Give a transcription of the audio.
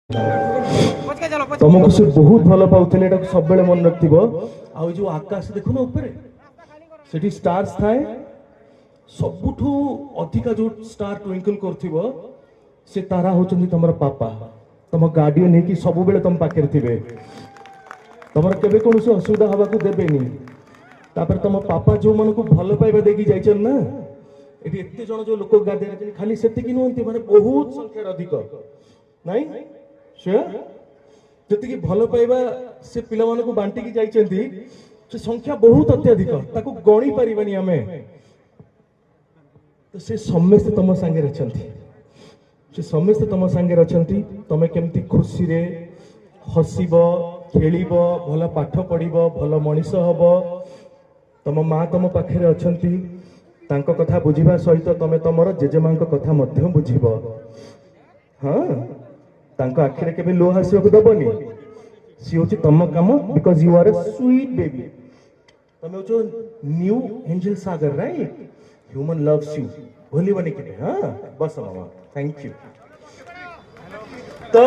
तुमको से बहुत भल पाउथले एटा सब बेले मन रखथिबो आ जो आकाश देखो ना ऊपर सेठी स्टार्स थाए सबुठू अधिका जो स्टार ट्विंकल करथिबो से तारा होचंदी तमर पापा तम गार्डियन है कि सब बेले तुम पाखे थिबे तमर केबे कोन से असुविधा हवा को देबेनी तापर तम पापा जो मन को भल पाइबा देखि जाइछन ना एटी एते जण जो लोक गादे खाली सेति कि नहंती माने बहुत संख्या अधिक नाही जी भल पाइबा से पिला को बांटी की जाइछंती से संख्या बहुत अत्यधिक ताको गणी परिबानी आमे तो से समस्त तुम संगे रचंती से समस्त तुम संगे रचंती तमे केमती खुशी रे हसीबो खेलिबो भल पाठ पढ़िबो भल मनीष हबो तम माँ तुम पाखे अछंती तांको कथा बुझिबा सहित तमे तमर जेजेमां कथा मध्य बुझिबो हाँ तांको आखिरे केबे लो हासियो को दबनी सी होची तम काम because you are a sweet baby तमे होचो न्यू एंजल सागर राइट ह्यूमन लव्स यू भूली बनी के हां बस मामा थैंक यू तो